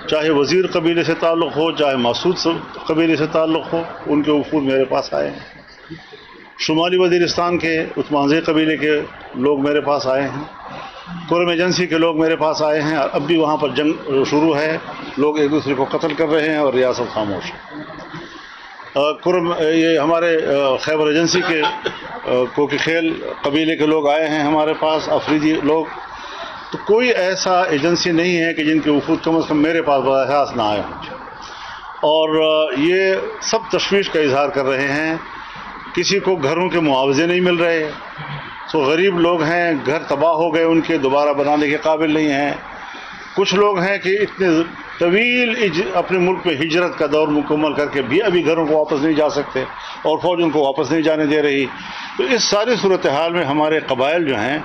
چاہے وزیر قبیلے سے تعلق ہو، چاہے مسعود قبیلے سے تعلق ہو، ان کے وفود میرے پاس آئے ہیں۔ شمالی وزیرستان کے عثمانزی قبیلے کے لوگ میرے پاس آئے ہیں، کرم ایجنسی کے لوگ میرے پاس آئے ہیں، اور اب بھی وہاں پر جنگ شروع ہے، لوگ ایک دوسرے کو قتل کر رہے ہیں اور ریاست خاموش ہے۔ یہ ہمارے خیبر ایجنسی کے کوکی خیل قبیلے کے لوگ آئے ہیں ہمارے پاس، افریدی لوگ۔ تو کوئی ایسا ایجنسی نہیں ہے کہ جن کے وفود کم از کم میرے پاس براہ راست نہ آئے ہوں، اور یہ سب تشویش کا اظہار کر رہے ہیں۔ کسی کو گھروں کے معاوضے نہیں مل رہے، تو غریب لوگ ہیں، گھر تباہ ہو گئے ان کے، دوبارہ بنانے کے قابل نہیں ہیں۔ کچھ لوگ ہیں کہ اتنے طویل اپنے ملک میں ہجرت کا دور مکمل کر کے بھی ابھی گھروں کو واپس نہیں جا سکتے، اور فوج ان کو واپس نہیں جانے دے رہی۔ تو اس ساری صورتحال میں ہمارے قبائل جو ہیں،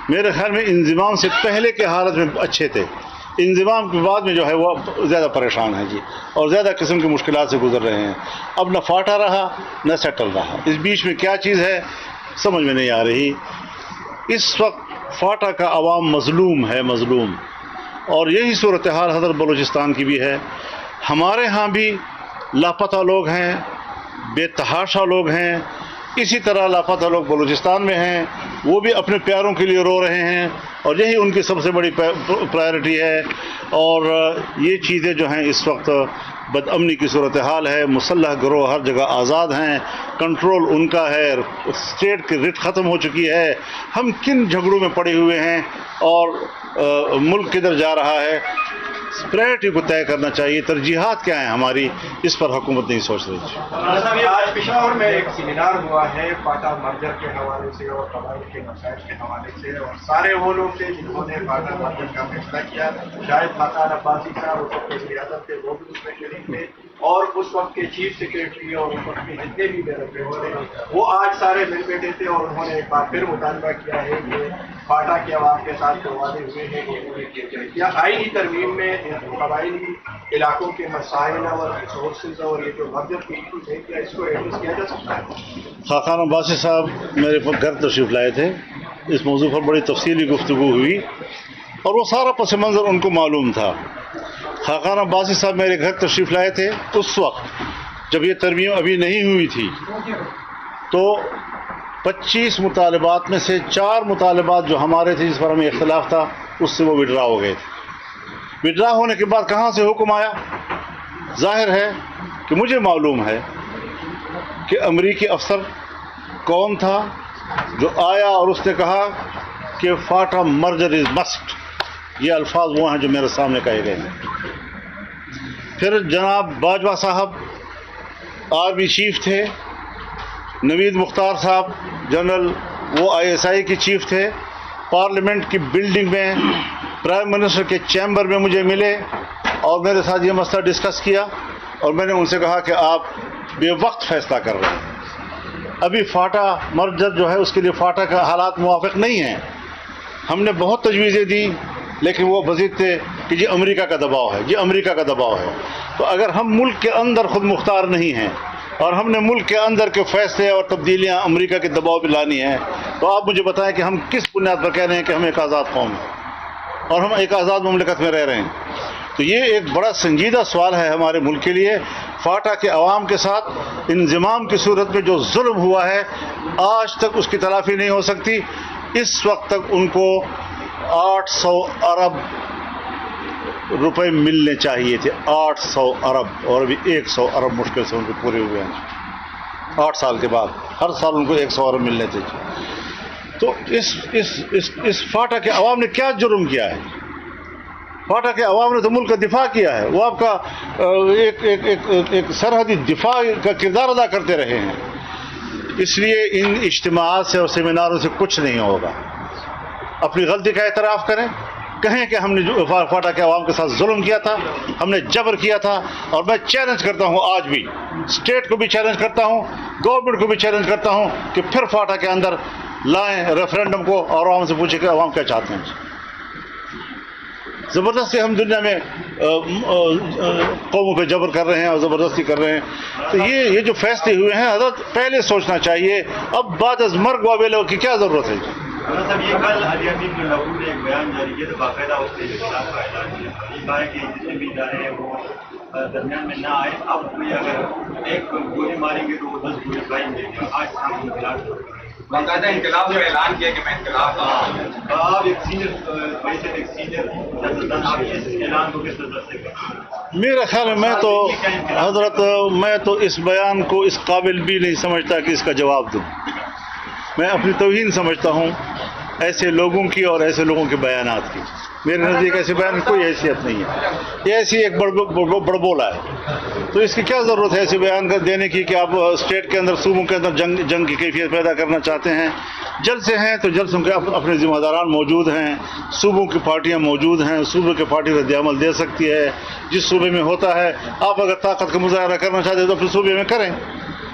میرے خیال میں انضمام سے پہلے کے حالت میں اچھے تھے، انضمام کے بعد میں جو ہے وہ زیادہ پریشان ہیں جی، اور زیادہ قسم کی مشکلات سے گزر رہے ہیں۔ اب نہ فاٹا رہا نہ سیٹل رہا، اس بیچ میں کیا چیز ہے سمجھ میں نہیں آ رہی۔ اس وقت فاٹا کا عوام مظلوم ہے، مظلوم، اور یہی صورتحال حضرت بلوچستان کی بھی ہے۔ ہمارے ہاں بھی لاپتہ لوگ ہیں، بے تحاشا لوگ ہیں، اسی طرح لاپتہ لوگ بلوچستان میں ہیں، وہ بھی اپنے پیاروں کے لیے رو رہے ہیں، اور یہی ان کی سب سے بڑی پرائرٹی ہے۔ اور یہ چیزیں جو ہیں اس وقت بد امنی کی صورتحال ہے، مسلح گروہ ہر جگہ آزاد ہیں، کنٹرول ان کا ہے، اسٹیٹ کی رٹ ختم ہو چکی ہے۔ ہم کن جھگڑوں میں پڑے ہوئے ہیں اور ملک کدھر جا رہا ہے، پرائرٹی کو طے کرنا چاہیے، ترجیحات کیا ہیں ہماری، اس پر حکومت نہیں سوچ رہی۔ آج پشاور میں ایک سیمینار ہوا ہے فاٹا مرجر کے حوالے سے اور قبائل کے مسائل کے حوالے سے، اور سارے وہ لوگ تھے جنہوں نے فاٹا مرجر کا فیصلہ کیا۔ شاید خاقان عباسی صاحب اس وقت وزیر اعظم تھے، وہ بھی اس میں شریک تھے، اور اس وقت کے چیف سیکرٹری اور اس وقت کے جتنے بھی ڈائریکٹر تھے وہ آج سارے مل بیٹھے تھے، اور انہوں نے ایک بار پھر مطالبہ کیا ہے کہ فاٹا کے عوام کے ساتھ جو وعدے ہوئے ہیں وہ پورے کیے جائیں۔ کیا آئینی ترمیم میں قبائلی علاقوں کے مسائل اور ریسورسز اور یہ جو مرجر کی ایشوز ہے، کیا اس کو ایڈریس کیا جا سکتا ہے؟ خاقان عباسی صاحب میرے گھر تشریف لائے تھے، اس موضوع پر بڑی تفصیلی گفتگو ہوئی، اور وہ سارا پس منظر ان کو معلوم تھا۔ خاقان عباسی صاحب میرے گھر تشریف لائے تھے اس وقت جب یہ ترمیم ابھی نہیں ہوئی تھی، تو 25 مطالبات میں سے 4 مطالبات جو ہمارے تھے جس پر ہمیں اختلاف تھا، اس سے وہ وڈرا ہو گئے تھے۔ وڈرا ہونے کے بعد کہاں سے حکم آیا؟ ظاہر ہے کہ مجھے معلوم ہے کہ امریکی افسر کون تھا جو آیا اور اس نے کہا کہ فاٹا مرجر از مسٹ، یہ الفاظ وہ ہیں جو میرے سامنے کہے گئے ہیں۔ پھر جناب باجوہ صاحب آرمی چیف تھے، نوید مختار صاحب جنرل وہ ISI کے چیف تھے، پارلیمنٹ کی بلڈنگ میں پرائم منسٹر کے چیمبر میں مجھے ملے اور میرے ساتھ یہ مسئلہ ڈسکس کیا، اور میں نے ان سے کہا کہ آپ بے وقت فیصلہ کر رہے ہیں، ابھی فاٹا مرجر جو ہے اس کے لیے فاٹا کا حالات موافق نہیں ہیں۔ ہم نے بہت تجویزیں دیں لیکن وہ مزید تھے کہ جی امریکہ کا دباؤ ہے، جی امریکہ کا دباؤ ہے۔ تو اگر ہم ملک کے اندر خود مختار نہیں ہیں اور ہم نے ملک کے اندر کے فیصلے اور تبدیلیاں امریکہ کے دباؤ پہ لانی ہیں، تو آپ مجھے بتائیں کہ ہم کس بنیاد پر کہہ رہے ہیں کہ ہم ایک آزاد قوم ہیں اور ہم ایک آزاد مملکت میں رہ رہے ہیں؟ تو یہ ایک بڑا سنجیدہ سوال ہے ہمارے ملک کے لیے۔ فاٹا کے عوام کے ساتھ انضمام کی صورت میں جو ظلم ہوا ہے آج تک اس کی تلافی نہیں ہو سکتی۔ اس وقت تک ان کو 800 ارب روپے ملنے چاہیے تھے، 800 ارب، اور ابھی 100 ارب مشکل سے ان کو پورے ہوئے ہیں 8 سال کے بعد۔ ہر سال ان کو 100 ارب ملنے تھے۔ تو اس فاٹا کے عوام نے کیا جرم کیا ہے؟ فاٹا کے عوام نے تو ملک کا دفاع کیا ہے، وہ آپ کا ایک سرحدی دفاع کا کردار ادا کرتے رہے ہیں۔ اس لیے ان اجتماعات سے اور سیمیناروں سے کچھ نہیں ہوگا۔ اپنی غلطی کا اعتراف کریں، کہیں کہ ہم نے فاٹا کے عوام کے ساتھ ظلم کیا تھا، ہم نے جبر کیا تھا، اور میں چیلنج کرتا ہوں آج بھی، اسٹیٹ کو بھی چیلنج کرتا ہوں، گورنمنٹ کو بھی چیلنج کرتا ہوں کہ پھر فاٹا کے اندر لائیں ریفرینڈم کو اور عوام سے پوچھیں کہ عوام کیا چاہتے ہیں۔ زبردستی ہم دنیا میں قوموں پہ جبر کر رہے ہیں اور زبردستی کر رہے ہیں۔ تو یہ جو فیصلے ہوئے ہیں حضرت پہلے سوچنا چاہیے، اب بعد از مرگ وابلوں کی کیا ضرورت ہے؟ صاحب یہ کل حالیہ دن جو لوگوں نے ایک بیان جاری کیا تو باقاعدہ اس کے خلاف کا اعلان کیا، کہا ہے کہ جتنے بھی ادارے ہیں وہ درمیان میں نہ آئے. اب کوئی اگر ایک گولی ماریں گے تو وہ 10 گولی کھائیں گے. آج شام کو انقلاب باقاعدہ انقلاب کا اعلان کیا کہ میں انقلاب آپ ایک سینئر سیاستدان آپ اس اعلان کو کس طرح سے کریں؟ میرا خیال ہے میں تو اس بیان کو اس قابل بھی نہیں سمجھتا کہ اس کا جواب دوں. میں اپنی توہین سمجھتا ہوں ایسے لوگوں کی اور ایسے لوگوں کے بیانات کی. میرے نزدیک ایسے بیان کی کوئی حیثیت نہیں ہے. یہ ایسی ایک بڑبولا ہے. تو اس کی کیا ضرورت ہے ایسے بیان کر دینے کی کہ آپ اسٹیٹ کے اندر صوبوں کے اندر جنگ کی کیفیت پیدا کرنا چاہتے ہیں. جلسے ہیں تو جلسوں کے اپنے ذمہ داران موجود ہیں, صوبوں کی پارٹیاں موجود ہیں, صوبے کی پارٹی رد عمل دے سکتی ہے. جس صوبے میں ہوتا ہے آپ اگر طاقت کا مظاہرہ کرنا چاہتے ہیں تو اپنے صوبے میں کریں,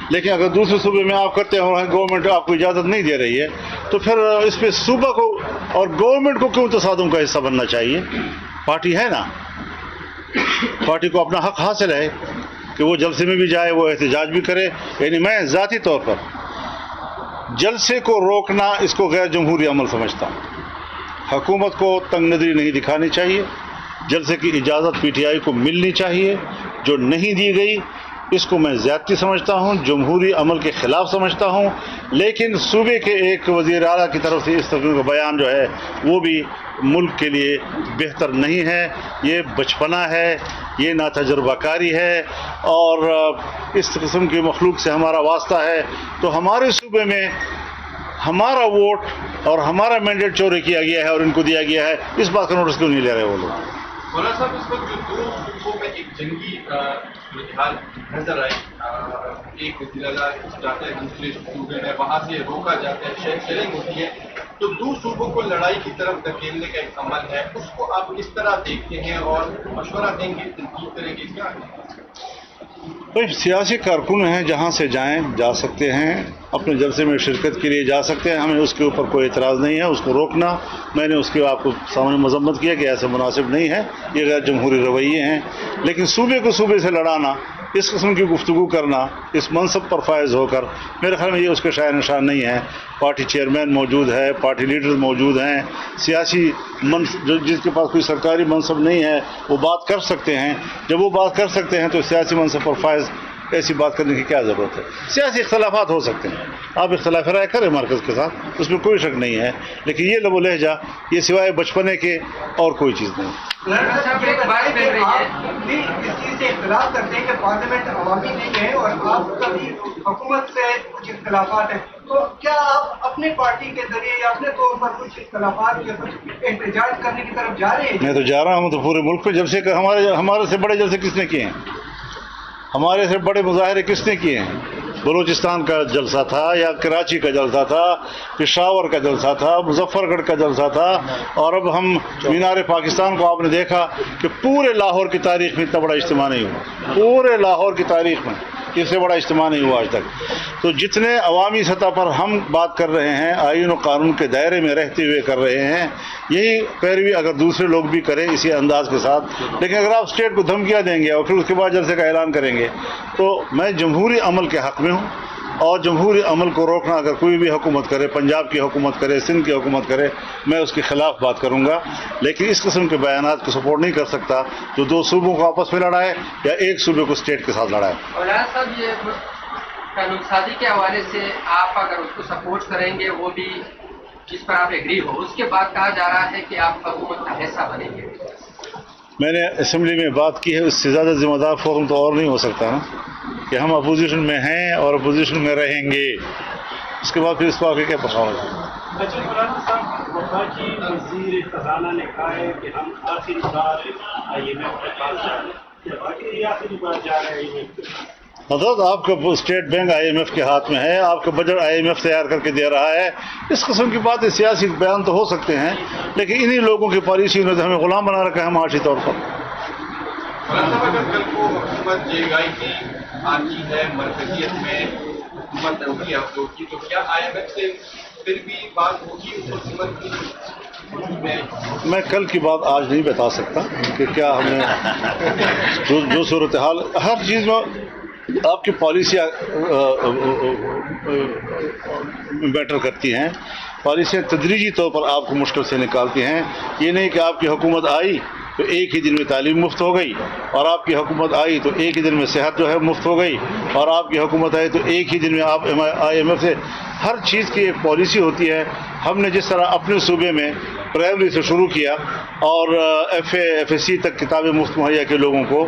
لیکن اگر دوسرے صوبے میں آپ کرتے ہو گورنمنٹ آپ کو اجازت نہیں دے رہی ہے تو پھر اس پہ صوبہ کو اور گورنمنٹ کو کیوں تصادم کا حصہ بننا چاہیے؟ پارٹی ہے نا, پارٹی کو اپنا حق حاصل ہے کہ وہ جلسے میں بھی جائے, وہ احتجاج بھی کرے. یعنی میں ذاتی طور پر جلسے کو روکنا اس کو غیر جمہوری عمل سمجھتا ہوں. حکومت کو تنگ نظری نہیں دکھانی چاہیے. جلسے کی اجازت پی ٹی آئی کو ملنی چاہیے. جو نہیں دی گئی اس کو میں زیادتی سمجھتا ہوں, جمہوری عمل کے خلاف سمجھتا ہوں. لیکن صوبے کے ایک وزیر اعلیٰ کی طرف سے اس طرح کا بیان جو ہے وہ بھی ملک کے لیے بہتر نہیں ہے. یہ بچپنا ہے, یہ ناتجربہ کاری ہے, اور اس قسم کی مخلوق سے ہمارا واسطہ ہے. تو ہمارے صوبے میں ہمارا ووٹ اور ہمارا مینڈیٹ چوری کیا گیا ہے اور ان کو دیا گیا ہے, اس بات کا نوٹس کیوں نہیں لے رہے وہ لوگ؟ مولانا صاحب اس وقت جو دو صوبوں میں ایک جنگی صورتحال نظر آئی, ایک وزیر اعلیٰ جاتا ہے دوسرے صوبے میں, وہاں سے روکا جاتا ہے, شہر شیلنگ ہوتی ہے, تو دو صوبوں کو لڑائی کی طرف دھکیلنے کا ایک عمل ہے. اس کو آپ کس طرح دیکھتے ہیں اور مشورہ دیں گے, تنقید کریں گے کیا؟ بھائی سیاسی کارکن ہیں, جہاں سے جائیں جا سکتے ہیں, اپنے جلسے میں شرکت کے لیے جا سکتے ہیں. ہمیں اس کے اوپر کوئی اعتراض نہیں ہے. اس کو روکنا, میں نے اس کی آپ کو سامنے مذمت کیا کہ ایسا مناسب نہیں ہے, یہ غیر جمہوری رویے ہیں. لیکن صوبے کو صوبے سے لڑانا, اس قسم کی گفتگو کرنا اس منصب پر فائز ہو کر, میرے خیال میں یہ اس کے شاعر نشان نہیں ہے. پارٹی چیئرمین موجود ہے, پارٹی لیڈرز موجود ہیں, سیاسی جس کے پاس کوئی سرکاری منصب نہیں ہے وہ بات کر سکتے ہیں. جب وہ بات کر سکتے ہیں تو سیاسی منصب پر فائز ایسی بات کرنے کی کیا ضرورت ہے؟ سیاسی اختلافات ہو سکتے ہیں, آپ اختلاف رائے کریں مرکز کے ساتھ, اس میں کوئی شک نہیں ہے. لیکن یہ لب و لہجہ یہ سوائے بچپنے کے اور کوئی چیز نہیں. اس چیز سے اختلاف کرتے ہیں کہ پارلیمنٹ عوامی نہیں ہے اور آپ کا بھی حکومت سے کچھ اختلافات ہیں, تو کیا آپ اپنی پارٹی کے ذریعے یا اپنے طور پر کچھ اختلافات یا کچھ احتجاج کرنے کی طرف جا رہے ہیں؟ میں تو جا رہا ہوں. تو پورے ملک پہ جلسے ہمارے سے بڑے جلسے کس نے کیے ہیں؟ ہمارے سے بڑے مظاہرے کس نے کیے ہیں؟ بلوچستان کا جلسہ تھا, یا کراچی کا جلسہ تھا, پشاور کا جلسہ تھا, مظفر گڑھ کا جلسہ تھا, اور اب ہم مینار پاکستان کو آپ نے دیکھا کہ پورے لاہور کی تاریخ میں اتنا بڑا اجتماع نہیں ہوا. پورے لاہور کی تاریخ میں اس سے بڑا اجتماع نہیں ہوا آج تک. تو جتنے عوامی سطح پر ہم بات کر رہے ہیں, آئین و قانون کے دائرے میں رہتے ہوئے کر رہے ہیں, یہی پیروی اگر دوسرے لوگ بھی کریں اسی انداز کے ساتھ. لیکن اگر آپ اسٹیٹ کو دھمکیاں دیں گے اور پھر اس کے بعد جلسے کا اعلان کریں گے, تو میں جمہوری عمل کے حق میں ہوں, اور جمہوری عمل کو روکنا اگر کوئی بھی حکومت کرے, پنجاب کی حکومت کرے, سندھ کی حکومت کرے, میں اس کے خلاف بات کروں گا. لیکن اس قسم کے بیانات کو سپورٹ نہیں کر سکتا جو دو صوبوں کو آپس میں لڑائے یا ایک صوبے کو اسٹیٹ کے ساتھ لڑائے. مولانا صاحب, یہ قانون سازی کے حوالے سے آپ اگر اس کو سپورٹ کریں گے, وہ بھی جس پر آپ ایگری ہو, اس کے بعد کہا جا رہا ہے کہ آپ حکومت کا حصہ بنیں گے. میں نے اسمبلی میں بات کی ہے, اس سے زیادہ ذمہ دار فورم تو اور نہیں ہو سکتا نا, کہ ہم اپوزیشن میں ہیں اور اپوزیشن میں رہیں گے. اس کے بعد پھر اس کو آگے کیا پڑھاؤ گا؟ اچھا مولانا صاحب, وفاقی وزیر خزانہ نے کہا ہے کہ ہم آخری بار آئی ایم ایف کے پاس جا رہے ہیں. باقی آخری بار جا رہے ہیں. حضرت آپ کا state bank I M F کے ہاتھ میں ہے, آپ کا بجٹ آئی ایم ایف تیار کر کے دے رہا ہے. اس قسم کی باتیں سیاسی بیان تو ہو سکتے ہیں, لیکن انہی لوگوں کی پالیسی نے تو ہمیں غلام بنا رکھا ہے معاشی طور پر. مولانا صاحب, اگر کل کو حکومت جے گائی کی آتی ہے, مرکزیت میں حکومت ہوگی آپ لوگ کی, تو کیا آئی ایم ایف سے پھر بھی بات ہوگی اس حکومت کی؟ میں کل کی بات آج نہیں بتا سکتا کہ کیا ہم نے جو صورتحال, ہر چیز میں آپ کی پالیسیاں میٹر کرتی ہیں. پالیسیاں تدریجی طور پر آپ کو مشکل سے نکالتی ہیں. یہ نہیں کہ آپ کی حکومت آئی تو ایک ہی دن میں تعلیم مفت ہو گئی، اور آپ کی حکومت آئی تو ایک ہی دن میں صحت جو ہے مفت ہو گئی، اور آپ کی حکومت آئی تو ایک ہی دن میں آپ IMF سے ہر چیز کی ایک پالیسی ہوتی ہے۔ ہم نے جس طرح اپنے صوبے میں پرائمری سے شروع کیا اور FA FSC تک کتابیں مفت مہیا کے لوگوں کو،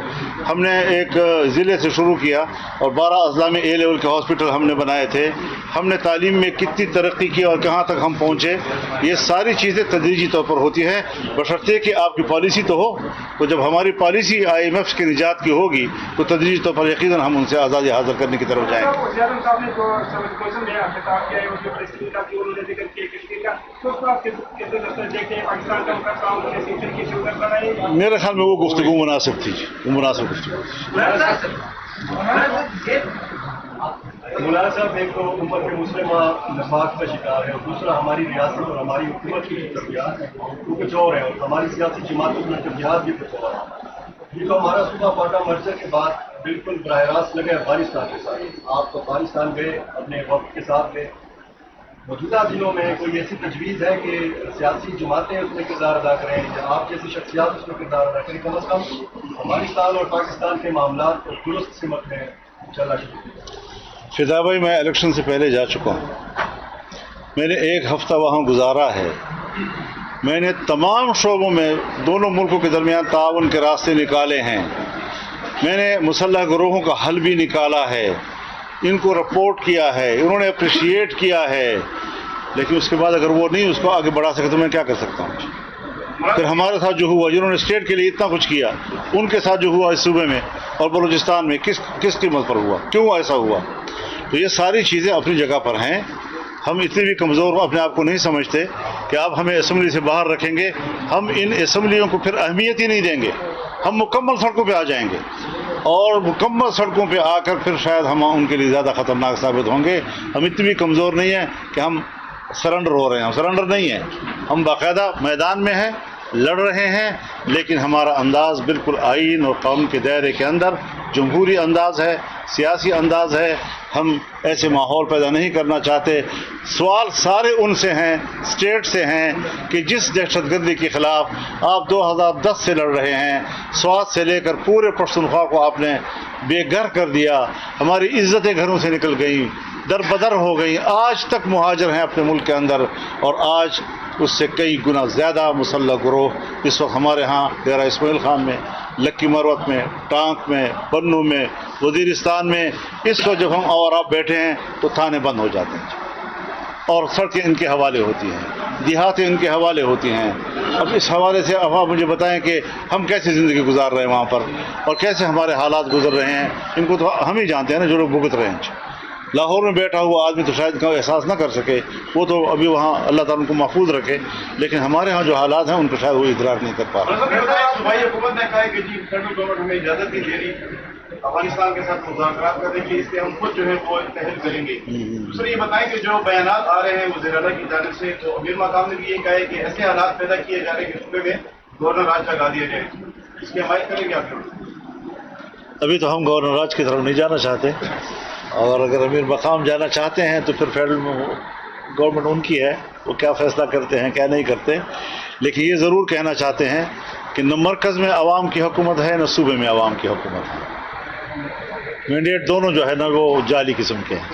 ہم نے ایک ضلع سے شروع کیا اور 12 اضلاع میں A لیول کے ہاسپٹل ہم نے بنائے تھے۔ ہم نے تعلیم میں کتنی ترقی کی اور کہاں تک ہم پہنچے، یہ ساری چیزیں تدریجی طور پر ہوتی ہیں، بشرطے کہ آپ کی پالیسی تو ہو۔ تو جب ہماری پالیسی IMF کی نجات کی ہوگی تو تدریجی طور پر یقیناً ہم ان سے آزادی حاصل کرنے کی طرف جائیں گے۔ وزیر اعظم صاحب نے جو کوشچن میں خطاب کیا ہے اس میں فلسطین کا بھی انہوں نے ذکر کیا کشمیر کا، تو اس کو آپ کیسے دیکھتے ہیں؟ پاکستان کا مقصد کام ہونے سے طریقے سے ادھر بنائے؟ میرے خیال میں وہ گفتگو مناسب تھی، وہ مناسب گفتگو تھی۔ مولانا صاحب، ایک تو امت مسلمہ نفاق کا شکار ہے، اور دوسرا ہماری ریاست اور ہماری حکومت کی ترجیحات وہ کچھ اور ہے، اور ہماری سیاسی جماعتوں کی ترجیحات بھی کچھ اور ہے۔ یہ تو ہمارا صوبہ پاٹا مرجر کے بعد بالکل براہ راست لگے افغانستان کے ساتھ۔ آپ تو افغانستان گئے، اپنے وقت کے ساتھ گئے، موجودہ دنوں میں کوئی ایسی تجویز ہے کہ سیاسی جماعتیں اس میں کردار ادا کریں یا آپ جیسی شخصیات اس میں کردار ادا کریں؟ کم از کم افغانستان اور پاکستان کے معاملات کو درست سمت میں چلنا چاہیے۔ فضا بھائی، میں الیکشن سے پہلے جا چکا ہوں، میں نے 1 ہفتہ وہاں گزارا ہے، میں نے تمام شعبوں میں دونوں ملکوں کے درمیان تعاون کے راستے نکالے ہیں، میں نے مسلح گروہوں کا حل بھی نکالا ہے، ان کو رپورٹ کیا ہے، انہوں نے اپریشیٹ کیا ہے، لیکن اس کے بعد اگر وہ نہیں اس کو آگے بڑھا سکے تو میں کیا کر سکتا ہوں؟ پھر ہمارے ساتھ جو ہوا، جنہوں نے اسٹیٹ کے لیے اتنا کچھ کیا، ان کے ساتھ جو ہوا اس صوبے میں اور بلوچستان میں کس قیمت پر ہوا، کیوں ایسا ہوا؟ تو یہ ساری چیزیں اپنی جگہ پر ہیں۔ ہم اتنے بھی کمزور اپنے آپ کو نہیں سمجھتے کہ آپ ہمیں اسمبلی سے باہر رکھیں گے، ہم ان اسمبلیوں کو پھر اہمیت ہی نہیں دیں گے، ہم مکمل سڑکوں پہ آ جائیں گے، اور مکمل سڑکوں پہ آ کر پھر شاید ہم ان کے لیے زیادہ خطرناک ثابت ہوں گے۔ ہم اتنے بھی کمزور نہیں ہیں کہ ہم سرنڈر ہو رہے ہیں، ہم سرنڈر نہیں ہیں، ہم باقاعدہ میدان میں ہیں، لڑ رہے ہیں، لیکن ہمارا انداز بالکل آئین اور قانون کے دائرے کے اندر جمہوری انداز ہے، سیاسی انداز ہے۔ ہم ایسے ماحول پیدا نہیں کرنا چاہتے۔ سوال سارے ان سے ہیں، اسٹیٹ سے ہیں، کہ جس دہشت گردی کے خلاف آپ 2010 سے لڑ رہے ہیں، سوات سے لے کر پورے پختونخوا کو آپ نے بے گھر کر دیا، ہماری عزتیں گھروں سے نکل گئیں، در بدر ہو گئیں، آج تک مہاجر ہیں اپنے ملک کے اندر، اور آج اس سے کئی گنا زیادہ مسلح گروہ اس وقت ہمارے ہاں ڈیرہ اسماعیل خان میں، لکی مروت میں، ٹانک میں، بنو میں، وزیرستان میں، اس وقت جب ہم اور آپ بیٹھے ہیں تو تھانے بند ہو جاتے ہیں اور سڑکیں ان کے حوالے ہوتی ہیں، دیہاتیں ان کے حوالے ہوتی ہیں۔ اب اس حوالے سے اب آپ مجھے بتائیں کہ ہم کیسے زندگی گزار رہے ہیں وہاں پر، اور کیسے ہمارے حالات گزر رہے ہیں، ان کو تو ہم ہی جانتے ہیں نا، جو لوگ بھگت رہے ہیں۔ لاہور میں بیٹھا ہوا آدمی تو شاید کا احساس نہ کر سکے، وہ تو ابھی وہاں اللہ تعالیٰ ان کو محفوظ رکھے، لیکن ہمارے ہاں جو حالات ہیں ان کو شاید وہ ادراک نہیں کر پا رہے۔ صوبائی حکومت نے کہا ہے کہ جی فیڈرل گورنمنٹ ہمیں اجازت نہیں دے رہی افغانستان کے ساتھ مذاکرات کرنے کی، اس لیے ہم خود جو ہے وہ پہل کریں گے۔ دوسرے یہ بتائیں کہ جو بیانات آ رہے ہیں وزیر اعلیٰ کی جانب سے، تو امیر مقام نے بھی یہ کہا ہے کہ ایسے حالات پیدا کیے جا رہے ہیں کہ صوبے میں گورنر راج لگا دیا جائے، اس کی حمایت کریں گے آپ؟ ابھی تو ہم گورنر راج کی طرف نہیں جانا چاہتے، اور اگر امیر مقام جانا چاہتے ہیں تو پھر فیڈرل گورنمنٹ ان کی ہے، وہ کیا فیصلہ کرتے ہیں کیا نہیں کرتے، لیکن یہ ضرور کہنا چاہتے ہیں کہ نہ مرکز میں عوام کی حکومت ہے نہ صوبے میں عوام کی حکومت ہے، مینڈیٹ دونوں جو ہے نا وہ جعلی قسم کے ہیں۔